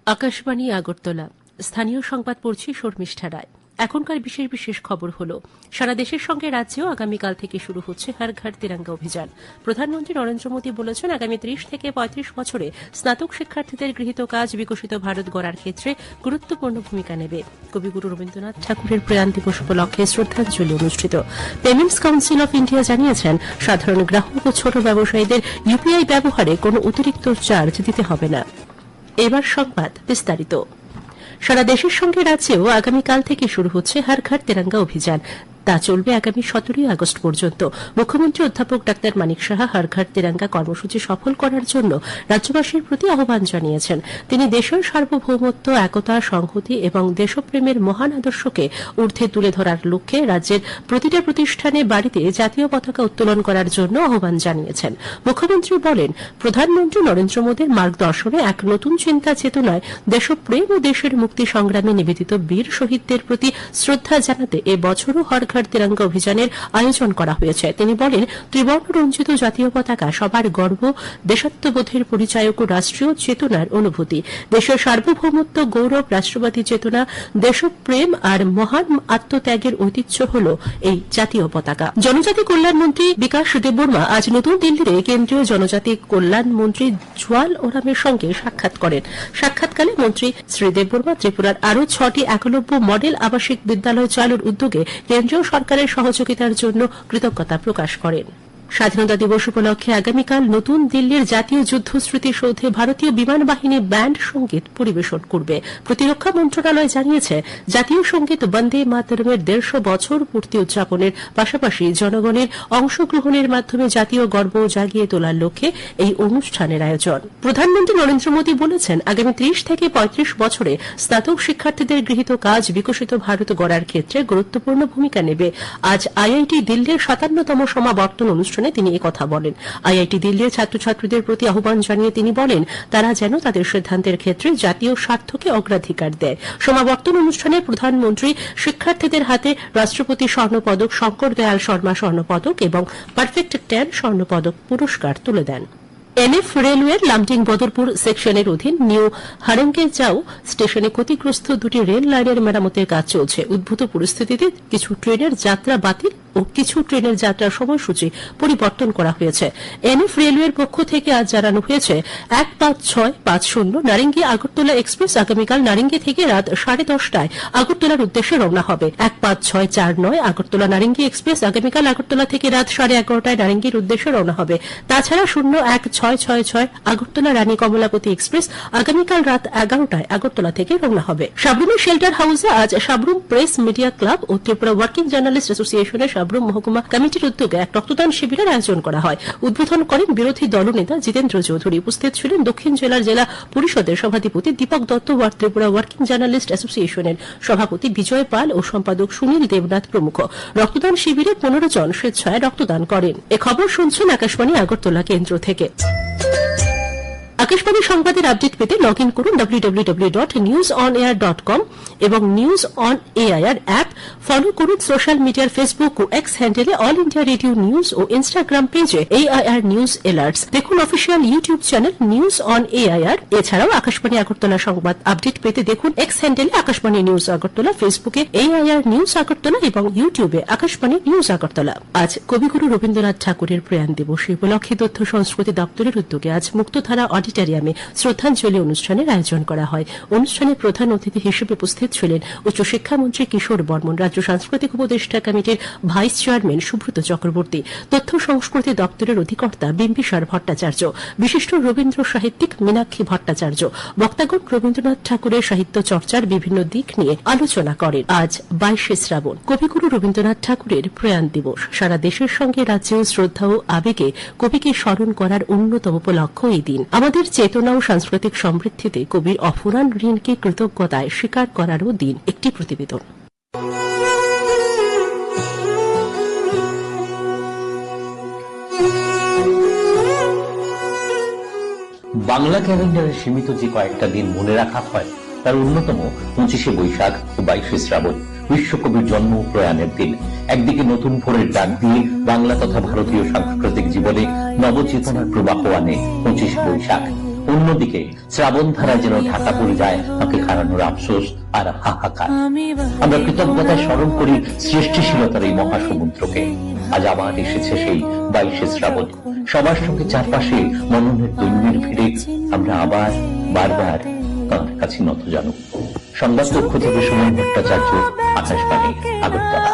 আকাশবাণী আগরতলা স্থানীয় সংবাদ পড়ছি শর্মিষ্ঠা রায়। এখনকার বিশেষ বিশেষ খবর হল, সারা দেশের সঙ্গে রাজ্যেও আগামীকাল থেকে শুরু হচ্ছে হর ঘর তিরঙ্গা অভিযান। প্রধানমন্ত্রী নরেন্দ্র মোদী বলেছেন, আগামী ৩০ থেকে ৩৫ বছরে স্নাতক শিক্ষার্থীদের গৃহীত কাজ বিকশিত ভারত গড়ার ক্ষেত্রে গুরুত্বপূর্ণ ভূমিকা নেবে। কবিগুরু রবীন্দ্রনাথ ঠাকুরের প্রয়াণ দিবস উপলক্ষে শ্রদ্ধাঞ্জলি অনুষ্ঠিত। পেমেন্টস কাউন্সিল অফ ইন্ডিয়া জানিয়েছেন, সাধারণ গ্রাহক ও ছোট ব্যবসায়ীদের ইউপিআই ব্যবহারে কোনো অতিরিক্ত চার্জ দিতে হবে না। এবার সংবাদ বিস্তারিত। সারা দেশের সঙ্গে রাজ্যেও আগামীকাল থেকে শুরু হচ্ছে হর ঘর তিরঙ্গা অভিযান। তা চলবে আগামী 17 আগস্ট পর্যন্ত। মুখ্যমন্ত্রী অধ্যাপক ডাক্তার মানিক সাহা হর ঘর তিরঙ্গা কর্মসূচি সফল করার জন্য রাজ্যবাসীর প্রতি আহ্বান জানিয়েছেন। তিনি দেশের সার্বভৌমত্ব, একতা, সংহতি এবং দেশপ্রেমের মহান আদর্শকে ঊর্ধ্বে তুলে ধরার লক্ষ্যে রাজ্যের প্রতিটা প্রতিষ্ঠানে, বাড়িতে জাতীয় পতাকা উত্তোলন করার জন্য আহ্বান জানিয়েছেন। মুখ্যমন্ত্রী বলেন, প্রধানমন্ত্রী নরেন্দ্র মোদীর মার্গদর্শনে এক নতুন চিন্তা চেতনায় দেশপ্রেম ও দেশের মুক্তি সংগ্রামে নিবেদিত বীর শহীদদের প্রতি শ্রদ্ধা জানাতে এবছরও হর ঘর তিরঙ্গা অভিযানের আয়োজন করা হয়েছে। তিনি বলেন, ত্রিবর্ণ রঞ্জিত জাতীয় পতাকা সবার গর্ব, দেশাত্মবোধের পরিচায়ক ও রাষ্ট্রীয় চেতনার অনুভূতি। দেশের সার্বভৌমত্ব, গৌরব, রাষ্ট্রবাদী চেতনা, দেশপ্রেম আর মহান আত্মত্যাগের ঐতিহ্য হল এই জাতীয় পতাকা। জনজাতি কল্যাণ মন্ত্রী বিকাশ দেববর্মা আজ নতুন দিল্লিতে কেন্দ্রীয় জনজাতি কল্যাণ মন্ত্রী জুয়াল ওরামের সঙ্গে সাক্ষাৎ করেন। সাক্ষাৎকালে মন্ত্রী শ্রী দেববর্মা ত্রিপুরার আরও 6টি একলব্য মডেল আবাসিক বিদ্যালয় চালুর উদ্যোগে কেন্দ্রীয় সরকারের সহযোগিতার জন্য কৃতজ্ঞতা প্রকাশ করেন। স্বাধীনতা দিবস উপলক্ষে আগামীকাল নতুন দিল্লির জাতীয় যুদ্ধ স্মৃতিসৌধে ভারতীয় বিমান বাহিনী ব্যান্ড সঙ্গীত পরিবেশন করবে। প্রতিরক্ষা মন্ত্রণালয় জানিয়েছে, জাতীয় সঙ্গীত বন্দে মাতরমের 150 বছর পূর্তি উদযাপনের পাশাপাশি জনগণের অংশগ্রহণের মাধ্যমে জাতীয় গর্ব জাগিয়ে তোলার লক্ষ্যে এই অনুষ্ঠানের আয়োজন। প্রধানমন্ত্রী নরেন্দ্র মোদী বলেছেন, আগামী 30 থেকে 35 বছরে স্নাতক শিক্ষার্থীদের গৃহীত কাজ বিকশিত ভারত গড়ার ক্ষেত্রে গুরুত্বপূর্ণ ভূমিকা নেবে। আজ আইআইটি দিল্লির 57তম সমাবর্তন অনুষ্ঠানে তিনি একথা বলেন। আইআইটি দিল্লির ছাত্রছাত্রীদের প্রতি আহ্বান জানিয়ে তিনি বলেন, তারা যেন তাদের সিদ্ধান্তের ক্ষেত্রে জাতীয় স্বার্থকে অগ্রাধিকার দেয়। সমাবর্তন অনুষ্ঠানে প্রধানমন্ত্রী শিক্ষার্থীদের হাতে রাষ্ট্রপতি স্বর্ণপদক, শঙ্কর দয়াল শর্মা স্বর্ণপদক এবং পারফেক্ট 10 স্বর্ণপদক পুরস্কার তুলে দেন। এনএফ রেলওয়ের লামটিং বদরপুর সেকশনের অধীন নিউ হারেঙ্গেজাও স্টেশনে ক্ষতিগ্রস্ত 2টি রেল লাইনের মেরামতের কাজ চলছে। উদ্ভূত পরিস্থিতিতে কিছু ট্রেনের যাত্রা বাতিল ও কিছু ট্রেনের যাত্রার সময়সূচি পরিবর্তন করা হয়েছে। এনএফ রেলওয়ের পক্ষ থেকে আজ জানানো হয়েছে, 15650 নারেঙ্গি আগরতলা এক্সপ্রেস আগামীকাল নারেঙ্গি থেকে রাত 10:30টায় আগরতলার উদ্দেশ্যে রওনা হবে। 15649 আগরতলা নারেঙ্গি এক্সপ্রেস আগামীকাল আগরতলা থেকে রাত 11:30টায় নারেঙ্গির উদ্দেশ্যে রওনা হবে। তাছাড়া 01666 আগরতলা রানী কমলাপতি এক্সপ্রেস আগামীকাল রাত 11টায় আগরতলা থেকে রওনা হবে। সাবরুমের শেল্টার হাউসে আজ সাবরুম প্রেস মিডিয়া ক্লাব ও ত্রিপুরা ওয়ার্কিং জার্নালিস্ট অ্যাসোসিয়েশনের সাবরুম মহকুমা কমিটির উদ্যোগে এক রক্তদান শিবিরের আয়োজন করা হয়। উদ্বোধন করেন বিরোধী দলনেতা জিতেন্দ্র চৌধুরী। উপস্থিত ছিলেন দক্ষিণ জেলার জেলা পরিষদের সভাধিপতি দীপক দত্ত, ত্রিপুরা ওয়ার্কিং জার্নালিস্ট অ্যাসোসিয়েশনের সভাপতি বিজয় পাল ও সম্পাদক সুনীল দেবনাথ প্রমুখ। রক্তদান শিবিরে 15 জন স্বেচ্ছায় রক্তদান করেন। এ খবর শুনছেন আকাশবাণী আগরতলা কেন্দ্র থেকে। আকাশবাণী সংবাদের আপডেট পেতে লগ ইন করুন www.newsonair.com এবং news on AIR app. Follow করুন সোশ্যাল মিডিয়ার ফেসবুক ও এক্স হ্যান্ডেলে অল ইন্ডিয়া রেডিও নিউজ ও ইনস্টাগ্রাম পেজে এআইআর নিউজ এলার্টস। দেখুন official YouTube channel news on AIR. এছাড়াও আকাশবাণী আগরতলা সংবাদ আপডেট পেতে দেখুন এক্স হ্যান্ডেলে আকাশবাণী নিউজ আগরতলা, ফেসবুকে এআইআর নিউজ আগরতলা এবং ইউটিউবে আকাশবাণী নিউজ আগরতলা। আজ কবিগুরু রবীন্দ্রনাথ ঠাকুরের প্রয়াণ দিবস উপলক্ষে তথ্য সংস্কৃতি দপ্তরের উদ্যোগে আজ মুক্তধারা অডিটোরিয়ামে শ্রদ্ধাঞ্জলি অনুষ্ঠানের আয়োজন করা হয়। অনুষ্ঠানে প্রধান অতিথি হিসেবে উপস্থিত ছিলেন উচ্চশিক্ষামন্ত্রী কিশোর বর্মন, রাজ্য সাংস্কৃতিক উপদেষ্টা কমিটির ভাইস চেয়ারম্যান সুব্রত চক্রবর্তী, তথ্য সংস্কৃতি দপ্তরের অধিকর্তা বিম্বিসার ভট্টাচার্য, বিশিষ্ট রবীন্দ্র সাহিত্যিক মীনাক্ষী ভট্টাচার্য। বক্তাগণ রবীন্দ্রনাথ ঠাকুরের সাহিত্য চর্চার বিভিন্ন দিক নিয়ে আলোচনা করেন। আজ 22শে শ্রাবণ, কবিগুরু রবীন্দ্রনাথ ঠাকুরের প্রয়াণ দিবস। সারা দেশের সঙ্গে রাজ্যেও শ্রদ্ধা ও আবেগে কবিকে স্মরণ করার অন্যতম উপলক্ষ এই দিন। আমাদের চেতনা ও সাংস্কৃতিক সমৃদ্ধিতে কবির অফুরান ঋণকে কৃতজ্ঞতায় স্বীকার করারও দিন। একটি প্রতিবেদন। বাংলা ক্যালেন্ডারের সীমিত যে কয়েকটা দিন মনে রাখা হয় তার অন্যতম 25শে বৈশাখ ও 22শে শ্রাবণ, বিশ্বকবির জন্ম ও প্রয়াণের দিন। একদিকে নতুন ভোরের ডাক দিয়ে বাংলা তথা ভারতীয় সাংস্কৃতিক জীবনে নবচেতনার প্রবাহ আনে 25 বৈশাখ। অন্যদিকে শ্রাবণধারা যেন ঢাকা পড়ে যায় তাকে হারানোর আফসোস আর হাহাকার। আমরা কৃতজ্ঞতায় স্মরণ করি সৃষ্টিশীলতার এই মহাসমুদ্রকে। আজ আবার এসেছে সেই 22শে শ্রাবণ। সবার সঙ্গে চারপাশে মননের দৈন্যের ভিড়ে আমরা আবার বারবার তাঁর কাছে নত জানুক। সংবাদ কক্ষ থেকে সুমন ভট্টাচার্য, আকাশবাণী, আগরতলা।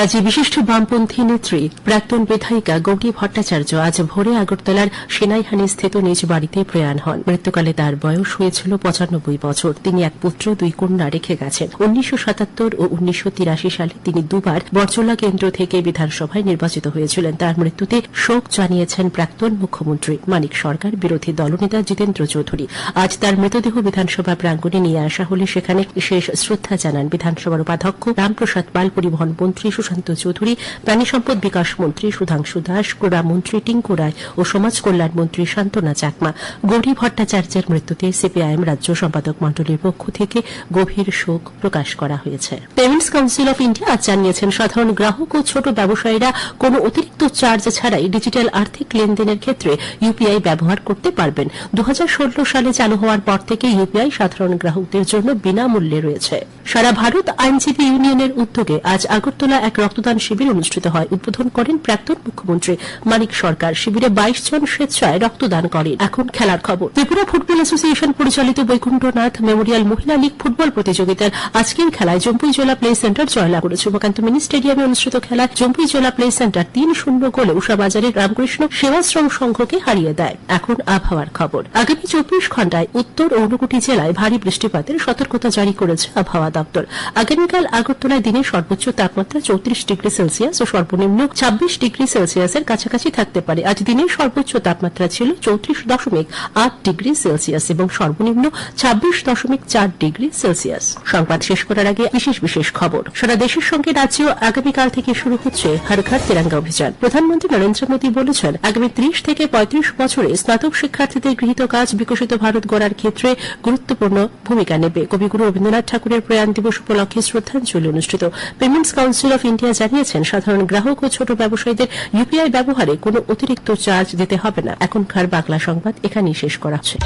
রাজ্যের বিশিষ্ট বামপন্থী নেত্রী প্রাক্তন বিধায়িকা গৌরী ভট্টাচার্য আজ ভোরে আগরতলার সেনাইহানি স্থিত নিজ বাড়িতে প্রয়াণ হন। মৃত্যুকালে তার বয়স হয়েছিল 95 বছর। তিনি এক পুত্র, 2 কন্যা রেখে গেছেন। 1977 ও 1983 সালে তিনি দুবার বরজলা কেন্দ্র থেকে বিধানসভায় নির্বাচিত হয়েছিলেন। তার মৃত্যুতে শোক জানিয়েছেন প্রাক্তন মুখ্যমন্ত্রী মানিক সরকার, বিরোধী দলনেতা জিতেন্দ্র চৌধুরী। আজ তার মৃতদেহ বিধানসভা প্রাঙ্গণে নিয়ে আসা হলে সেখানে শেষ শ্রদ্ধা জানান বিধানসভার উপাধ্যক্ষ রামপ্রসাদ পাল, পরিবহন মন্ত্রী সুশান্ত চৌধুরী, প্রাণী সম্পদ বিকাশ মন্ত্রী সুধাংশু দাস, ক্রীড়া মন্ত্রী টিঙ্কু রায় ও সমাজ কল্যাণ মন্ত্রী শান্তনা চাকমা। গৌরী ভট্টাচার্যের মৃত্যুতে সিপিআইএম রাজ্য সম্পাদক মণ্ডলীর পক্ষ থেকে গভীর শোক প্রকাশ করা হয়েছে। পেমেন্টস কাউন্সিল অফ ইন্ডিয়া আজ জানিয়েছেন সাধারণ গ্রাহক ও ছোট ব্যবসায়ীরা কোনো অতিরিক্ত চার্জ ছাড়াই ডিজিটাল আর্থিক লেনদেনের ক্ষেত্রে ইউপিআই ব্যবহার করতে পারবেন। 2016 সালে চালু হওয়ার পর থেকে ইউপিআই সাধারণ গ্রাহকদের জন্য বিনামূল্যে রয়েছে। সারা ভারত আইনজীবী ইউনিয়নের উদ্যোগে আজ আগরতলা এক রক্তদান শিবির অনুষ্ঠিত হয়। উদ্বোধন করেন প্রাক্তন মুখ্যমন্ত্রী মানিক সরকার। শিবিরে 22 জন স্বেচ্ছায় রক্তদান করেন। এখন খেলার খবর। ত্রিপুরা ফুটবল অ্যাসোসিয়েশন পরিচালিত বৈকুণ্ঠনাথ মেমোরিয়াল মহিলা লীগ ফুটবল প্রতিযোগিতার আজকের খেলায় জম্পুই জেলা প্লে সেন্টার জয়লাভ করেছে। উমাকান্ত মিনি স্টেডিয়ামে অনুষ্ঠিত খেলায় জম্পুই জেলা প্লে সেন্টার 3-0 গোলে উষাবাজারের রামকৃষ্ণ সেবাশ্রম সংঘকে হারিয়ে দেয়। এখন আবহাওয়ার খবর। আগামী 24 ঘণ্টায় উত্তর ও ঊনকোটি জেলায় ভারী বৃষ্টিপাতের সতর্কতা জারি করেছে আবহাওয়া দপ্তর। আগামীকাল আগরতলায় দিনের সর্বোচ্চ তাপমাত্রা 34 ডিগ্রি সেলসিয়াস ও সর্বনিম্ন 26 ডিগ্রি সেলসিয়াসের কাছাকাছি থাকতে পারে। আজ দিনের সর্বোচ্চ তাপমাত্রা ছিল 34.8 ডিগ্রি সেলসিয়াস এবং সর্বনিম্ন 26.4 ডিগ্রি সেলসিয়াস। সংবাদ শেষ করার আগে বিশেষ খবর। সারা দেশের সঙ্গে রাজ্যেও আগামীকাল থেকে শুরু হচ্ছে হর ঘর তিরঙ্গা অভিযান। প্রধানমন্ত্রী নরেন্দ্র মোদী বলেছেন, আগামী 30 থেকে 35 বছরে স্নাতক শিক্ষার্থীদের গৃহীত কাজ বিকশিত ভারত গড়ার ক্ষেত্রে গুরুত্বপূর্ণ ভূমিকা নেবে। কবিগুরু রবীন্দ্রনাথ ঠাকুরের প্রয়াণ দিবস উপলক্ষে শ্রদ্ধাঞ্জলি অনুষ্ঠিত। পেমেন্টস কাউন্সিল অফ ইন্ডিয়া জানিয়েছেন সাধারণ গ্রাহক ও ছোট ব্যবসায়ীদের ইউপিআই ব্যবহারে কোনো অতিরিক্ত চার্জ দিতে হবে না। এখনকার বাংলা সংবাদ এখানেই শেষ করা হচ্ছে।